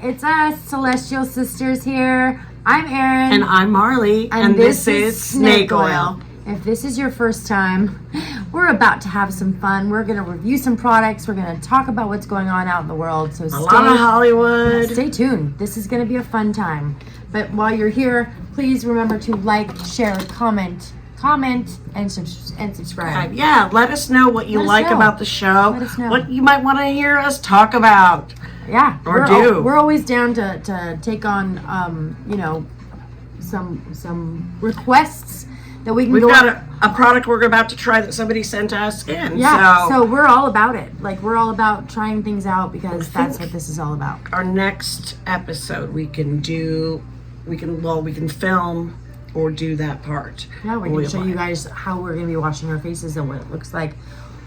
It's us, Celestial Sisters here. I'm Erin. And I'm Marley. And this is Snake Oil. If this is your first time, we're about to have some fun. We're going to review some products. We're going to talk about what's going on out in the world. So a lot of Hollywood. Stay tuned. This is going to be a fun time. But while you're here, please remember to like, share, comment, and subscribe. Yeah, let us know what you like about the show. Let us know. What you might want to hear us talk about. Yeah. Or we're always down to take on, some requests that we can We've got a product we're about to try that somebody sent us in. Yeah, so we're all about it. Like, we're all about trying things out because that's what this is all about. Our next episode we can film or do that part. Yeah, we can show you guys how we're going to be washing our faces and what it looks like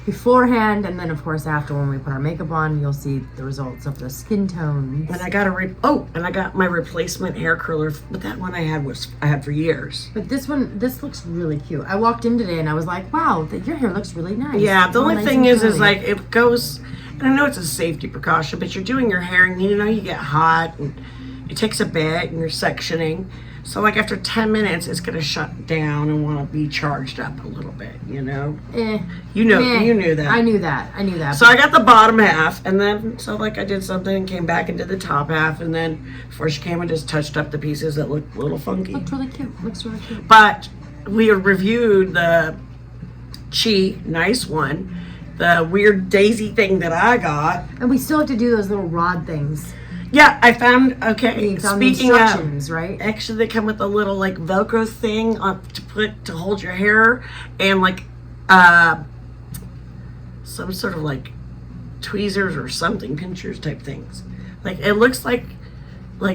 beforehand, and then of course after, when we put our makeup on, you'll see the results of the skin tones. And I got my replacement hair curler, but that one I had for years. But this looks really cute. I walked in today and I was like, wow, your hair looks really nice. Yeah, the only thing is like it goes, and I know it's a safety precaution, but you're doing your hair and you get hot and it takes a bit and you're sectioning. So like after 10 minutes, it's gonna shut down and want to be charged up a little bit, You knew that. I knew that. So I got the bottom half, and then I did something and came back and did the top half, and then before she came and just touched up the pieces that looked a little funky. Looks really cute. But we reviewed the nice one, the weird daisy thing that I got, and we still have to do those little rod things. Yeah, I found, speaking of, right? Actually, they come with a little, Velcro thing to hold your hair, and, some sort of, tweezers or something, pinchers type things. It looks like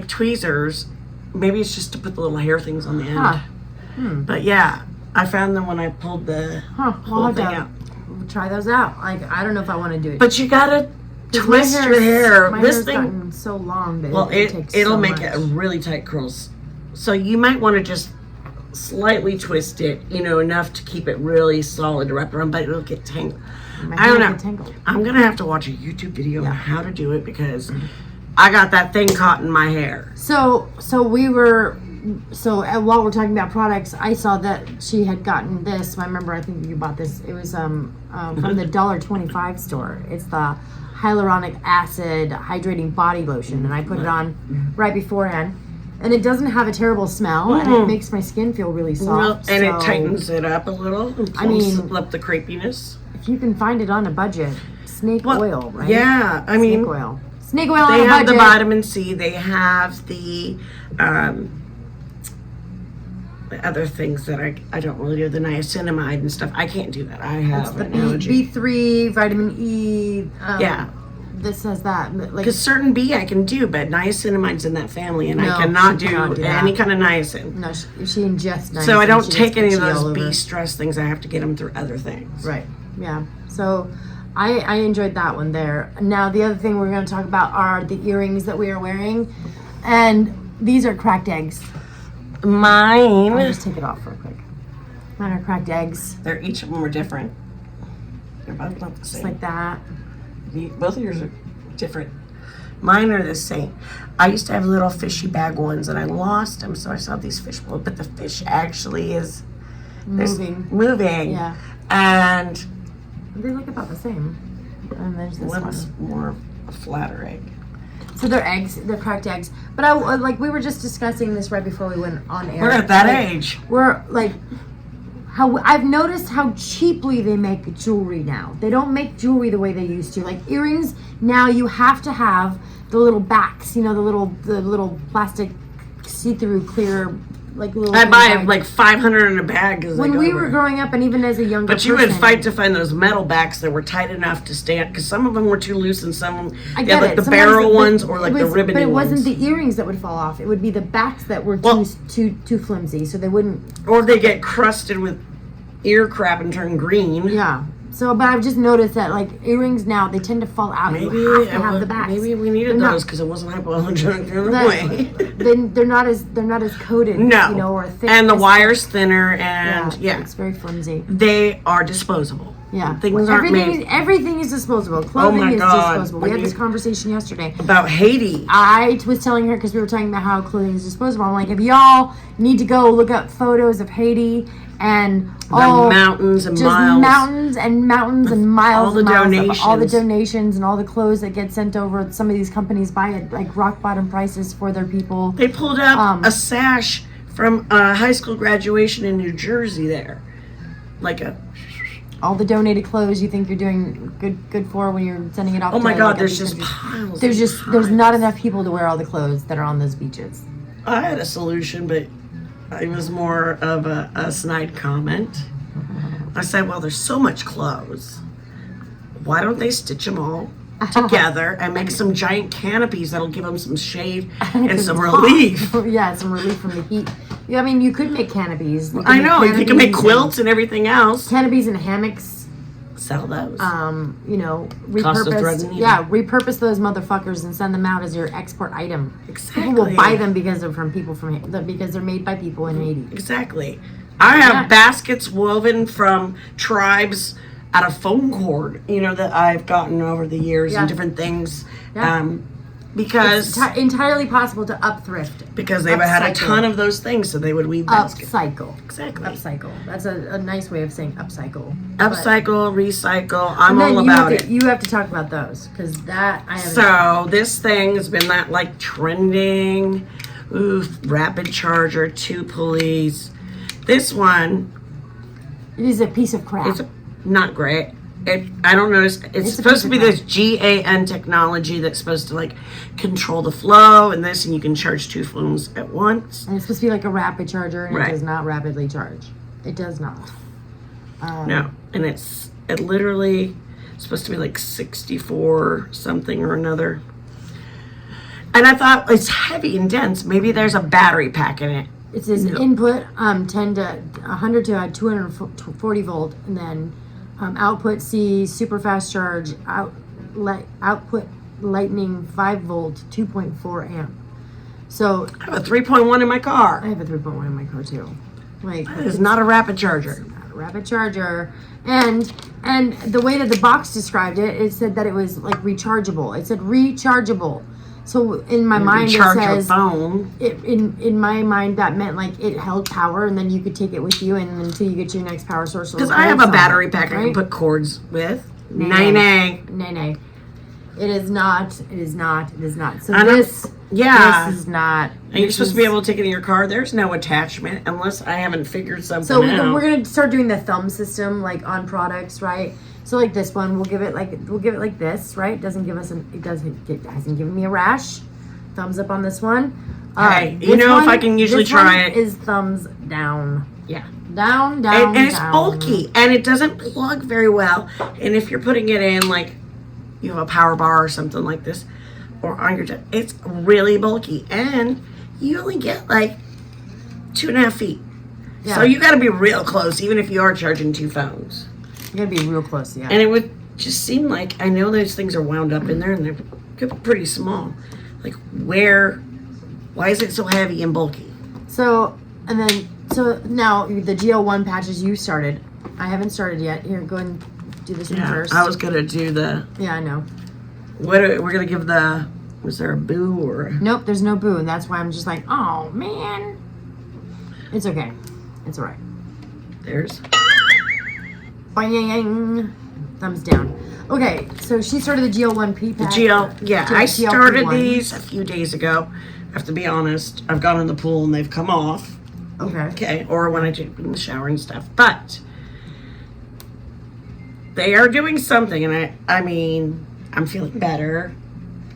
tweezers. Maybe it's just to put the little hair things on the end. But, yeah, I found them when I pulled the whole thing out. We'll try those out. I don't know if I want to do it. But you gotta twist your hair. My hair's gotten so long that it'll make it really tight curls. So you might want to just slightly twist it, enough to keep it really solid to wrap around, but it'll get tangled. I don't know. I'm gonna have to watch a YouTube video on how to do it because I got that thing caught in my hair. So while we're talking about products, I saw that she had gotten this. I remember, I think you bought this. It was from the $1.25 store. It's the hyaluronic acid hydrating body lotion, and I put it on right beforehand, and it doesn't have a terrible smell, and it makes my skin feel really soft, and it tightens it up a little and plumps up the crepiness. If you can find it on a budget, snake oil, right? Yeah, snake oil they on a budget. They have the vitamin C, they have the other things that I don't really do, the niacinamide and stuff. I can't do that. I have an allergy. B3, vitamin E. This has that. Because certain B I can do, but niacinamide's in that family, and I cannot do any kind of niacin. No, she ingests niacin. So I don't take any of those B stress things. I have to get them through other things. Right. Yeah. So I enjoyed that one there. Now the other thing we're going to talk about are the earrings that we are wearing, and these are cracked eggs. Mine. I'll just take it off real quick. Mine are cracked eggs. Each of them are different. They're both not the same. Just like that. Both of yours are different. Mine are the same. I used to have little fishy bag ones, and I lost them, so I saw these fish float. But the fish actually is moving. Yeah. And they look about the same. And there's this one's more a flatter egg. So they're eggs. They're cracked eggs. But we were just discussing this right before we went on air. We're at that age. We're how I've noticed how cheaply they make jewelry now. They don't make jewelry the way they used to. Like earrings now, you have to have the little backs. The little plastic see-through clear. I buy 500 in a bag. When we were growing up, and even as a younger person. But you would fight to find those metal backs that were tight enough to stand, because some of them were too loose, and some of them, the barrel ones or the ribbony ones. But it wasn't the earrings that would fall off. It would be the backs that were too flimsy, so they wouldn't. Or they get crusted with ear crap and turn green. Yeah. So, but I've just noticed that earrings now, they tend to fall out. Maybe you have to have the backs. Maybe we needed those because it wasn't hypoallergenic the other way. They're not as coated. No. Or thick. And the wire's thinner, and it's very flimsy. They are disposable. Yeah. Things aren't made. Everything is disposable. Clothing is God. disposable. We had this conversation yesterday. About Haiti. I was telling her, because we were talking about how clothing is disposable. I'm like, if y'all need to go look up photos of Haiti and all mountains and just miles. mountains and mountains and miles All the and miles donations. of all the donations and all the clothes that get sent over. Some of these companies buy at like rock bottom prices for their people. They pulled up a sash from a high school graduation in New Jersey there. Like all the donated clothes you think you're doing good for when you're sending it off. Oh my to, God, like, there's just piles. There's not enough people to wear all the clothes that are on those beaches. I had a solution, but it was more of a snide comment. I said, well, there's so much clothes. Why don't they stitch them all together and make some giant canopies that'll give them some shade and some relief? Yeah, some relief from the heat. Yeah, I mean, you could make canopies. I know. You can make quilts and everything else. Canopies and hammocks. Sell those. You know, Cost of thread and needle. repurpose those motherfuckers and send them out as your export item. Exactly. People will buy them because they're because they're made by people in Haiti. Exactly. I have baskets woven from tribes out of foam cord, you know, that I've gotten over the years and different things. Yeah. Because it's entirely possible to up-thrift. Because they've had a ton of those things, so they would weave baskets. Upcycle. Exactly. Upcycle. That's a nice way of saying upcycle. Upcycle, recycle. I'm all about it. You have to talk about those because that I haven't. So this thing has been that like trending. Oof, rapid charger, 2 pulleys. This one. It is a piece of crap. It's not great. I don't notice. It's supposed to be this GAN technology that's supposed to like control the flow and this, and you can charge 2 phones at once. And it's supposed to be like a rapid charger, and it does not rapidly charge. It does not. No, and it literally supposed to be like 64 something or another. And I thought it's heavy and dense. Maybe there's a battery pack in it. It says input 10 to 100 to 240 volt, and then output C super fast charge, output lightning 5 volt 2.4 amp. So I have a 3.1 in my car. I have a 3.1 in my car too. Like it is not a rapid charger. It's not a rapid charger. And the way that the box described it, it said that it was like rechargeable. It said rechargeable. So in my mind, it says phone. In my mind that meant like it held power, and then you could take it with you, and until you get your next power source. Because I have a battery pack I can put cords with. Nay. It is not. It is not. It is not. So this is not. And you're supposed to be able to take it in your car. There's no attachment unless I haven't figured something out. So we're gonna start doing the thumb system like on products, right? So like this one, we'll give it like this, right? It hasn't given me a rash. Thumbs up on this one. Hey, you know, if I can usually try it. Is thumbs down. Yeah. Down. And it's bulky and it doesn't plug very well. And if you're putting it in like you have a power bar or something like this, or on your it's really bulky, and you only get like 2.5 feet. Yeah. So you got to be real close, even if you are charging 2 phones. You gotta be real close, yeah. And it would just seem like, I know those things are wound up in there and they're pretty small. Like why is it so heavy and bulky? So now the GL1 patches you started. I haven't started yet. Here, go ahead and do this one first. I was gonna do Yeah, I know. We're gonna give was there a boo or? Nope, there's no boo, and that's why I'm just like, oh man. It's okay. It's alright. There's. Bang! Thumbs down. Okay, so she started the GL1P pack. I started these a few days ago. I have to be honest. I've gone in the pool and they've come off. Okay, or when I do in the shower and stuff. But they are doing something, and I mean, I'm feeling better.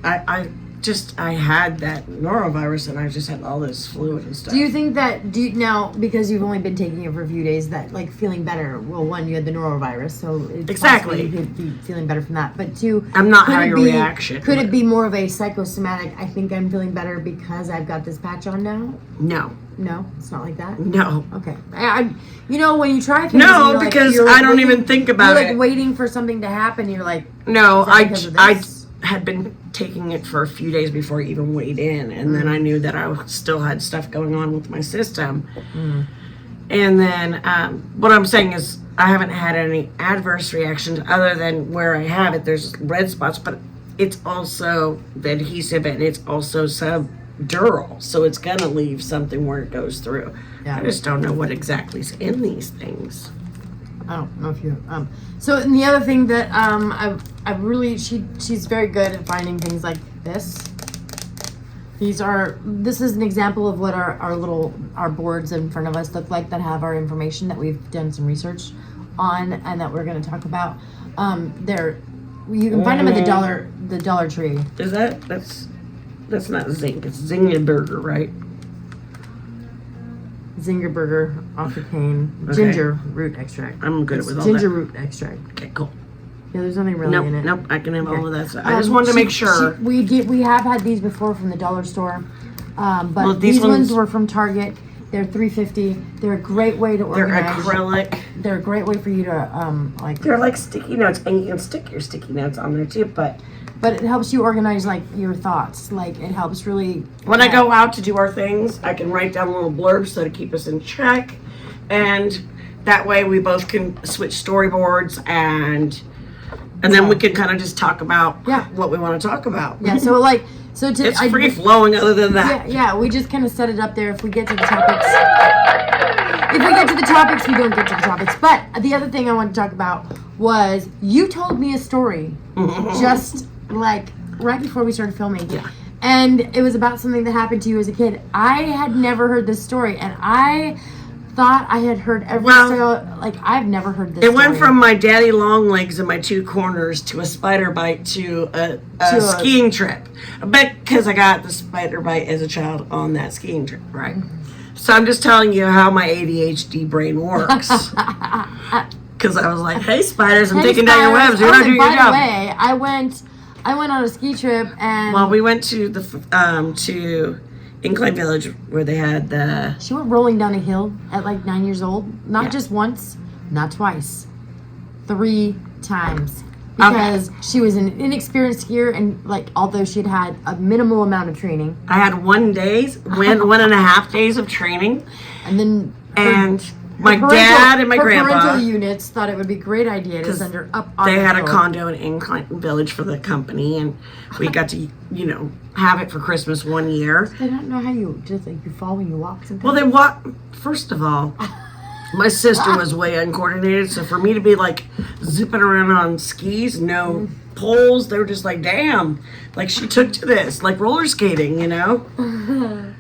I had that norovirus and I just had all this fluid and stuff. Do you think that, now, because you've only been taking it for a few days, that like feeling better, well, one, you had the norovirus, so it's exactly you could be feeling better from that, but 2, I'm not having a reaction. Could it be more of a psychosomatic, I think I'm feeling better because I've got this patch on now? No, it's not like that? No. Okay. When you try things, no, because I don't even think about it. You're like waiting for something to happen, you're like, no, I had been taking it for a few days before I even weighed in, and then I knew that I still had stuff going on with my system. And then what I'm saying is I haven't had any adverse reactions other than where I have it. There's red spots, but it's also the adhesive and it's also subdural, so it's gonna leave something where it goes through. Yeah. I just don't know what exactly is in these things. I don't know if you so and the other thing that I've really she's very good at finding things like this. This is an example of what our boards in front of us look like that have our information that we've done some research on and that we're going to talk about. You can find them at the Dollar Tree. Is that's not zinc, it's Zingerberger, right? Zingerberger, African, Okay. ginger root extract. I'm good with all ginger that. root extract. Okay, cool. Yeah, there's nothing really in it. Nope, I can have all of that stuff. I just wanted to make sure. We have had these before from the dollar store, but Well, these ones were from Target. They're $3.50. They're a great way to They're organize. acrylic. They're a great way for you to like. They're like sticky notes, and you can stick your sticky notes on there too. But it helps you organize like your thoughts. Like it helps really. when I go out to do our things, I can write down little blurbs so to keep us in check, and that way we both can switch storyboards and then we can kind of just talk about what we want to talk about. Yeah. So like it's free flowing. Other than that, yeah. We just kind of set it up there. If we get to the topics, we don't get to the topics. But the other thing I wanted to talk about was you told me a story just like right before we started filming. Yeah. And it was about something that happened to you as a kid. I had never heard this story, and I thought I had heard every story. Like I've never heard this. It went from my daddy long legs in my two corners to a spider bite to a skiing trip. Because I got the spider bite as a child on that skiing trip, right? So I'm just telling you how my ADHD brain works. Because I was like, hey spiders, I'm taking down your webs. You're not doing your job. By the way, I went on a ski trip and. Well, we went to to Incline Village where they had the. She went rolling down a hill at like 9 years old. Not just once, not twice, 3 times. Because she was an inexperienced skier, and like although she'd had a minimal amount of training. I had 1.5 days of training, and then my dad and my grandpa. Parental units thought it would be a great idea to send her up on They the had hill. a condo in Incline Village for the company, and we got to have it for Christmas one year. They don't know how you just like you fall when you walk. Sometimes. Well, they walk. First of all, my sister was way uncoordinated, so for me to be like zipping around on skis, no poles, they were just like, damn, like she took to this, like roller skating, And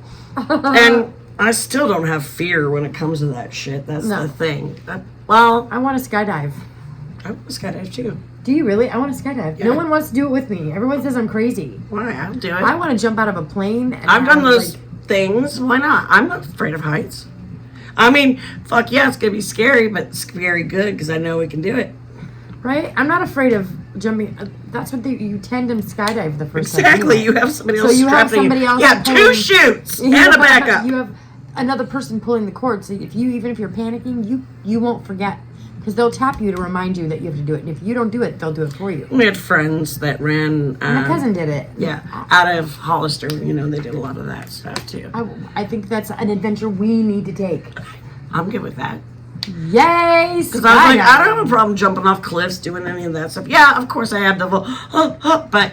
I still don't have fear when it comes to that shit. That's the thing. I want to skydive. I want to skydive too. Do you really? I want to skydive. Yeah. No one wants to do it with me. Everyone says I'm crazy. Why? I'll do it. I want to jump out of a plane. And I've done those things. Why not? I'm not afraid of heights. I mean, fuck yeah, it's gonna be scary, but it's very good because I know we can do it. Right? I'm not afraid of jumping. That's what you tend to skydive the first time. Exactly. You have somebody else. So you have somebody else. Yeah, 2 chutes and a backup. You have another person pulling the cord. So even if you're panicking, you won't forget. Because they'll tap you to remind you that you have to do it. And if you don't do it, they'll do it for you. We had friends that ran. My cousin did it. Yeah, out of Hollister. They did a lot of that stuff too. I think that's an adventure we need to take. I'm good with that. Yay! Because I was like, I don't have a problem jumping off cliffs, doing any of that stuff. Yeah, of course I have the but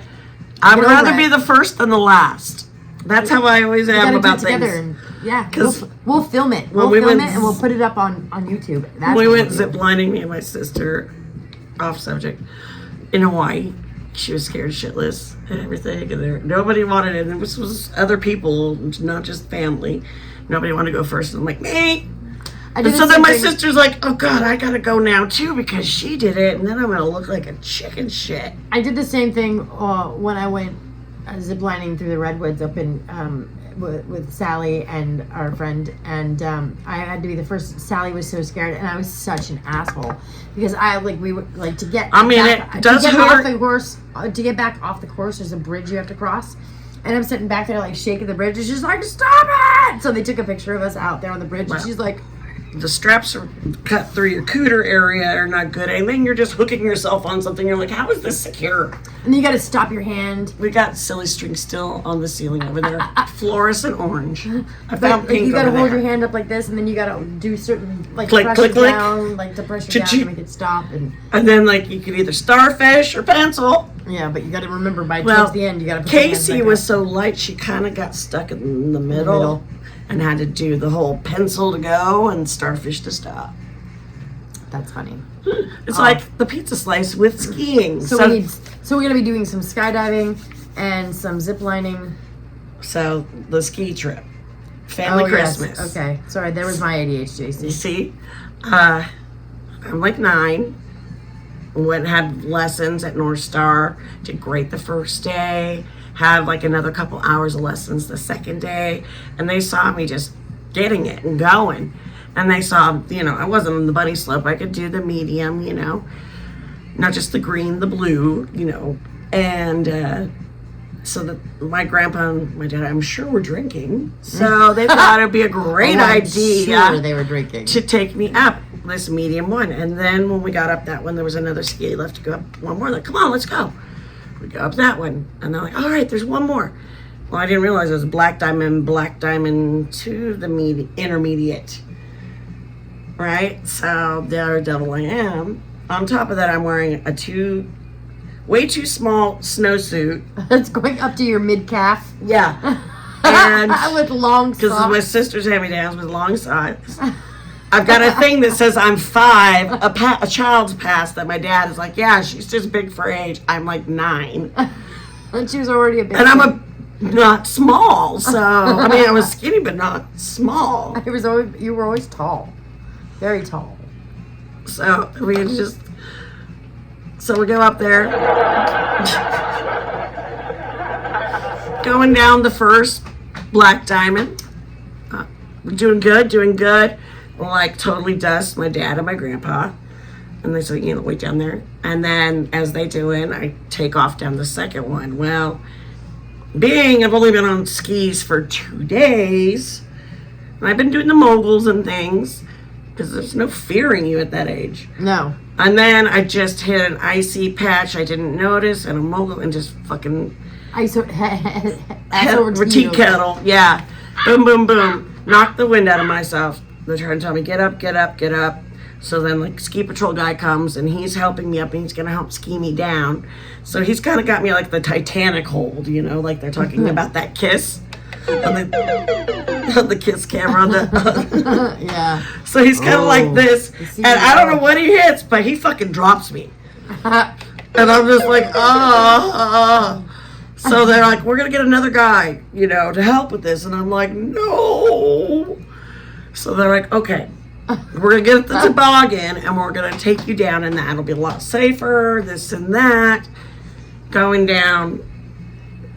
I would rather be the first than the last. That's how I always am about things. Because we'll film it. We'll film it and we'll put it up on YouTube. We went ziplining, me and my sister, off subject, in Hawaii. She was scared shitless and everything. And nobody wanted it. And this was other people, not just family. Nobody wanted to go first. And I'm like, me. And so then my sister's like, oh God, I gotta go now too because she did it. And then I'm gonna look like a chicken shit. I did the same thing when I went ziplining through the redwoods up in with Sally and our friend, and I had to be the first. Sally was so scared, and I was such an asshole because we would like to get. I mean, it does hurt. Off the course, to get back off the course, there's a bridge you have to cross, and I'm sitting back there like shaking the bridge. And she's like, "Stop it!" So they took a picture of us out there on the bridge, and she's like. The straps are cut through your cooter area are not good. And then you're just hooking yourself on something. You're like, how is this secure? And you got to stop your hand. We got silly strings still on the ceiling over there. Fluorescent orange. I found pink. You got to over hold there. your hand up like this, and then you got to do certain like Click, pressure click, click. down, like to pressure down to make it stop. And then like you could either starfish or pencil. Yeah, but you got to remember towards the end you got to. Put Casey was so light, she kind of got stuck in the middle, and had to do the whole pencil to go and starfish to stop. That's funny. It's like the pizza slice with skiing. So we're gonna be doing some skydiving and some zip lining. So the ski trip, family Christmas. Yes. Okay, sorry, there was my ADHD. You see, I'm like 9. Went and had lessons at North Star. Did great the first day. Had like another couple hours of lessons the second day, and they saw me just getting it and going. And they saw, I wasn't on the bunny slope. I could do the medium, not just the green, the blue, And so that my grandpa and my dad, I'm sure, were drinking. So they thought it'd be a great idea sure they were drinking. to take me up this medium one. And then when we got up that one, there was another ski left to go up one more. Like, come on, let's go. We go up that one. And they're like, all right, there's one more. Well, I didn't realize it was black diamond to the intermediate. Right? So there devil I am. On top of that, I'm wearing a way too small snowsuit. It's going up to your mid-calf. Yeah. And with long socks. because my sister's hand-me-downs with long socks. I've got a thing that says I'm 5, a child's pass that my dad is like, yeah, she's just big for age. I'm like 9. And she was already a big And I'm not small, so I was skinny but not small. You were always tall. Very tall. So we go up there, going down the first black diamond. We're doing good. We're like totally dust my dad and my grandpa, and they say, wait down there. And then as they do it, I take off down the second one. Well, I've only been on skis for 2 days, and I've been doing the moguls and things. Because there's no fearing you at that age. No. And then I just hit an icy patch I didn't notice and a mogul and just fucking tea kettle. Yeah. Boom, boom, boom. Knocked the wind out of myself. They're trying to tell me, get up, get up, get up. So then like ski patrol guy comes and he's helping me up and he's going to help ski me down. So he's kind of got me like the Titanic hold, like they're talking about that kiss. On the kiss camera on the yeah. So he's kind of like this, and I don't know what he hits, but he fucking drops me, and I'm just like, So they're like, we're gonna get another guy, to help with this, and I'm like, no. So they're like, okay, we're gonna get the toboggan, and we're gonna take you down, and that'll be a lot safer. This and that, going down.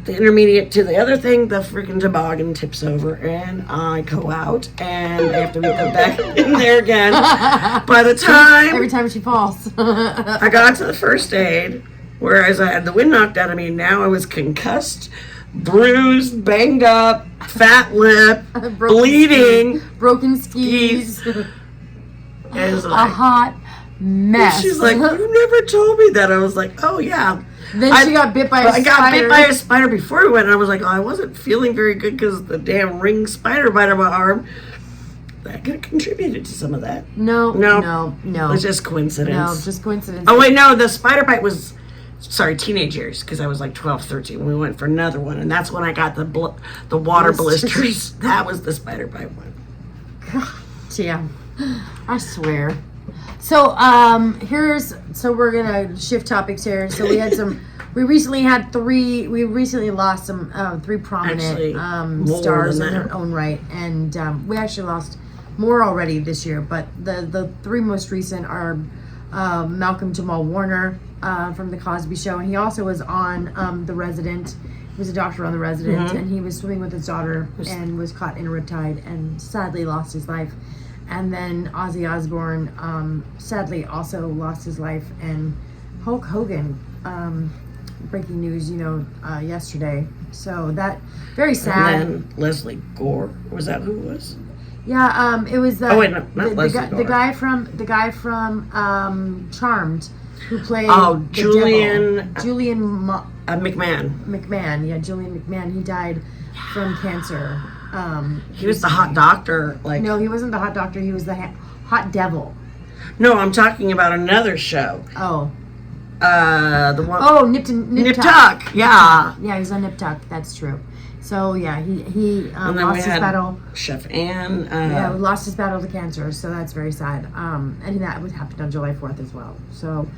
The intermediate to the other thing, the freaking toboggan tips over and I go out and I have to be put back in there again. By the time every time she falls, I got to the first aid, whereas I had the wind knocked out of me, now I was concussed, bruised, banged up, fat lip, bleeding, broken skis. And a hot mess. She's like, you never told me that. I was like, oh yeah. Then she got bit by a spider. I got bit by a spider before we went, and I was like, I wasn't feeling very good because the damn ring spider bite on my arm. That could have contributed to some of that. No. It was just coincidence. No, just coincidence. Oh, wait, no, the spider bite was, teenage years, because I was like 12, 13 when we went for another one, and that's when I got the water blisters. That was the spider bite one. Yeah, I swear. So we're gonna shift topics here. So we recently lost some 3 prominent stars in their own right, and we actually lost more already this year. But the 3 most recent are Malcolm Jamal Warner from the Cosby Show, and he also was on The Resident. He was a doctor on The Resident, and he was swimming with his daughter and was caught in a riptide and sadly lost his life. And then Ozzy Osbourne sadly also lost his life, and Hulk Hogan, breaking news, yesterday. So that, very sad. And then Leslie Gore, was that who it was? Yeah, it was the guy from Charmed. who played Julian McMahon. McMahon. Yeah, Julian McMahon. He died from cancer. He was the hot doctor. No, he wasn't the hot doctor. He was the hot devil. No, I'm talking about another show. Oh. The one. Oh, Nip Tuck. Yeah. Yeah, he's on Nip Tuck. That's true. So yeah, he lost his battle. Chef Ann. Lost his battle to cancer. So that's very sad. And that would happen on July 4th as well. So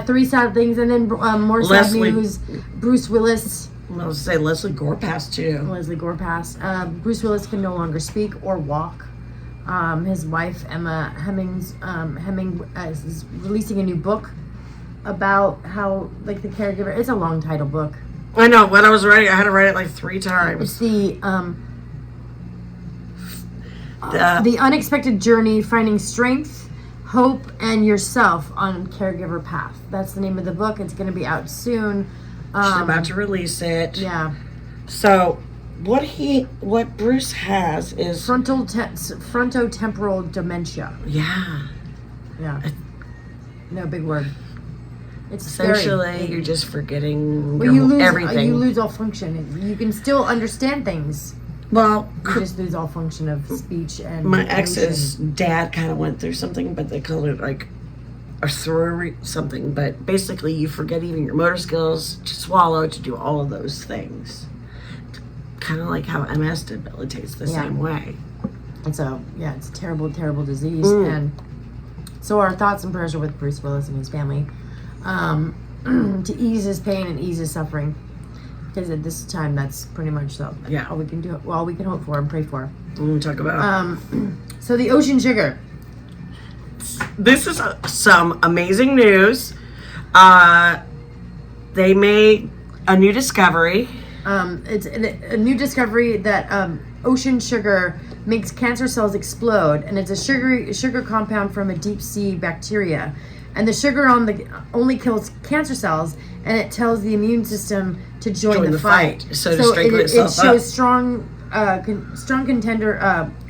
three sad things, and then more sad news. Bruce Willis. I was say Leslie Gore passed too. Leslie Gore passed. Bruce Willis can no longer speak or walk. His wife Emma Hemming is releasing a new book about how the caregiver. It's a long title book. I know. When I was writing, I had to write it 3 times. It's the unexpected journey, finding strength, hope, and yourself on caregiver path. That's the name of the book. It's going to be out soon. She's about to release it. Yeah. So what Bruce has is frontotemporal dementia. Yeah. Yeah. No, big word. It's essentially you're just forgetting everything. You lose all function. You can still understand things. Well, you just lose all function of speech and. My ex's dad kind of went through something, but they called it a something. But basically, you forget even your motor skills, to swallow, to do all of those things. Kind of like how MS debilitates the same way. It's a terrible, terrible disease, and so our thoughts and prayers are with Bruce Willis and his family. To ease his pain and ease his suffering, because at this time that's pretty much all we can do. All we can hope for and pray for. We'll talk about. So the ocean sugar. This is some amazing news. They made a new discovery. It's a new discovery that ocean sugar makes cancer cells explode, and it's a sugar compound from a deep sea bacteria. And the sugar only kills cancer cells, and it tells the immune system to join the fight. So to strengthen itself it shows strong contender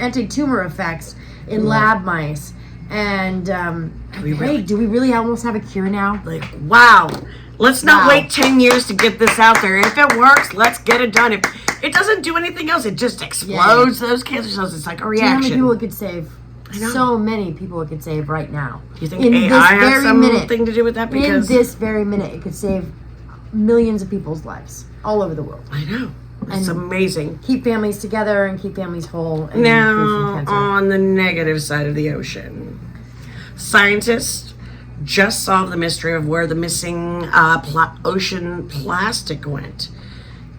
anti-tumor effects in lab mice. And do we really almost have a cure now? Wow. Let's not wait 10 years to get this out there. If it works, let's get it done. If it doesn't do anything else, it just explodes those cancer cells. It's like a reaction. Do you know how many people it could save? So many people it could save right now. Do you think AI has something to do with that? Because in this very minute, it could save millions of people's lives all over the world. I know. It's amazing. Keep families together and keep families whole. And now, on the negative side of the ocean, scientists just solved the mystery of where the missing ocean plastic went.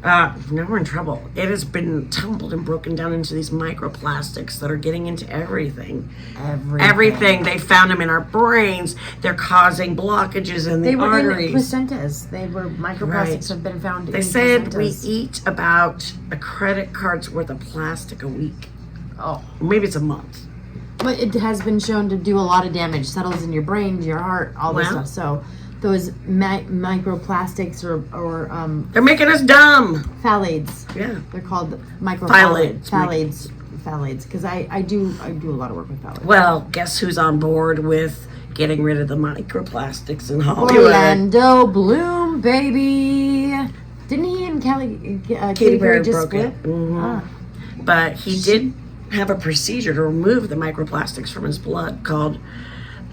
Now we're in trouble. It has been tumbled and broken down into these microplastics that are getting into everything. Everything. They found them in our brains. They're causing blockages in the arteries. In placentas. Microplastics have been found in placentas. They said we eat about a credit card's worth of plastic a week. Oh. Maybe it's a month. But it has been shown to do a lot of damage. Settles in your brain, your heart, all this stuff. So those microplastics or they're making us dumb. Phthalates. Yeah. They're called phthalates. Because I do a lot of work with phthalates. Well, guess who's on board with getting rid of the microplastics in Hollywood? Orlando Bloom, baby. Didn't he and Katy Perry just split? Mm-hmm. But he did have a procedure to remove the microplastics from his blood called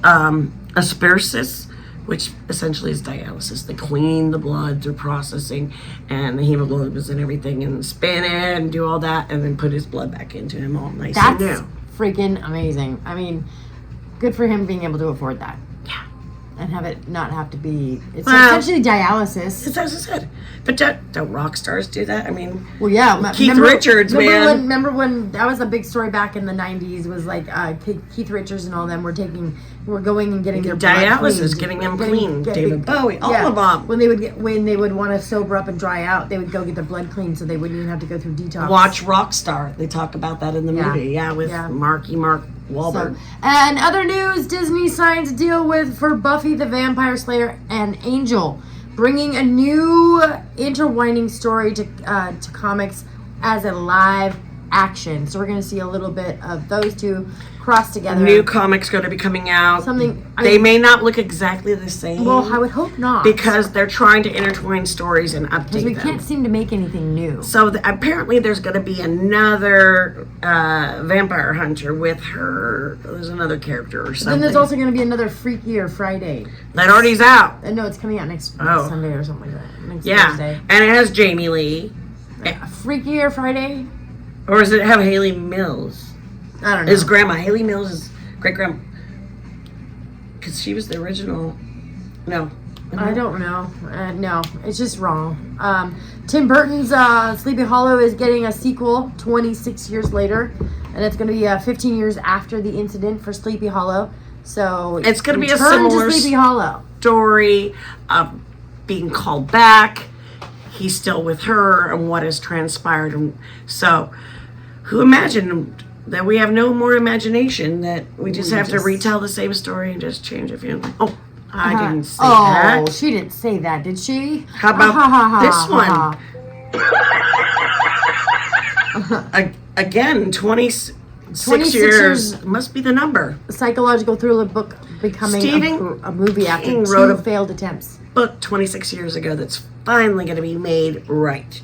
aspersis, which essentially is dialysis. They clean the blood through processing and the hemoglobins and everything and spin it and do all that and then put his blood back into him all nice and new. That's freaking amazing. I mean, good for him being able to afford that. Yeah. And have it not have to be... It's essentially dialysis. It's as I said. But don't rock stars do that? I mean... Well, yeah. Keith Richards, man. Remember when... That was a big story back in the 90s, was like Keith Richards and all them were going and getting their dialysis, getting them clean. David Bowie, all of them. When they would want to sober up and dry out, they would go get their blood clean so they wouldn't even have to go through detox. Watch Rockstar. They talk about that in the movie. Yeah, with Mark Wahlberg. And other news, Disney signs a deal for Buffy the Vampire Slayer and Angel, bringing a new intertwining story to comics as a live action. So we're going to see a little bit of those two cross together. New comics going to be coming out. They may not look exactly the same. Well, I would hope not. Because they're trying to intertwine stories and update them. Because we can't seem to make anything new. So apparently there's going to be another vampire hunter with her. There's another character or something. Then there's also going to be another Freakier Friday. That already's out. No, it's coming out next Sunday or something like that. Next Thursday. And it has Jamie Lee. Freakier Friday? Or does it have Haley Mills? I don't know. Is Grandma Haley Mills is great grandma? Because she was the original. No. I don't know. No, it's just wrong. Tim Burton's Sleepy Hollow is getting a sequel 26 years later, and it's going to be 15 years after the incident for Sleepy Hollow. So it's going to be a similar Sleepy Hollow story of being called back. He's still with her, and what has transpired. And so, who imagined that we have no more imagination, that we just have to retell the same story and just change a few? Oh, I didn't say that. Oh, she didn't say that, did she? How about this one? Again, 26 years must be the number. Psychological thriller book becoming a movie after two failed attempts. Book 26 years ago that's finally going to be made right.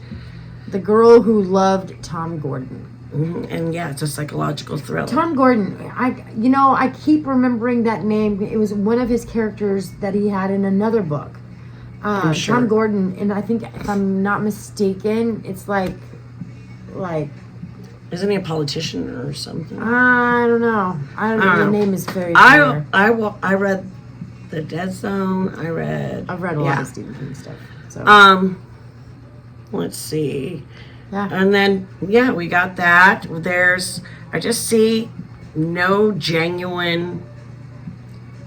The Girl Who Loved Tom Gordon. And yeah, it's a psychological thriller. Tom Gordon, I keep remembering that name. It was one of his characters that he had in another book. Sure. Tom Gordon, and I think if I'm not mistaken, it's like. Isn't he a politician or something? I don't know. The name is very clear. I read The Dead Zone. I've read a lot of Stephen King stuff. So. Let's see. Yeah. And then, we got that. I just see no genuine,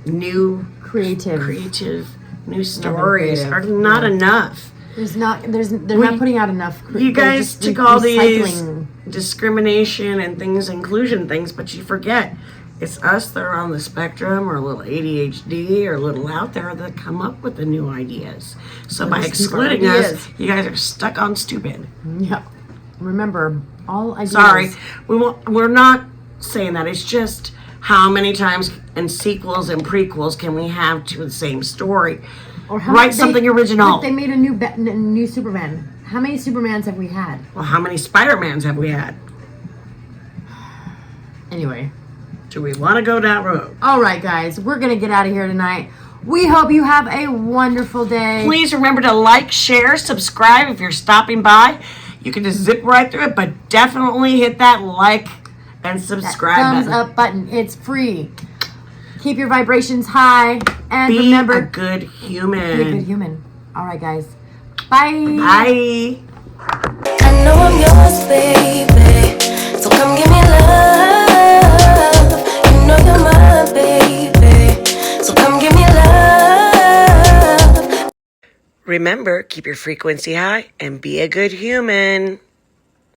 new, creative, new stories. Are not enough. They're not putting out enough. You guys took all these discrimination and inclusion things, but you forget it's us that are on the spectrum or a little ADHD or a little out there that come up with the new ideas. So by excluding us, you guys are stuck on stupid. Yeah. Remember, all ideas. Sorry, we're not saying that. It's just how many times in sequels and prequels can we have to the same story? Or write something original. Like they made a new Superman. How many Supermans have we had? Well, how many Spider-Mans have we had? Anyway. Do we want to go that road? All right, guys. We're going to get out of here tonight. We hope you have a wonderful day. Please remember to like, share, subscribe if you're stopping by. You can just zip right through it, but definitely hit that like and subscribe thumbs up button. It's free. Keep your vibrations high. And remember, be a good human. Be a good human. All right, guys. Bye. Bye. I know I'm yours, baby. So come give me love. You know you're my baby. So come give me love. Remember, keep your frequency high and be a good human.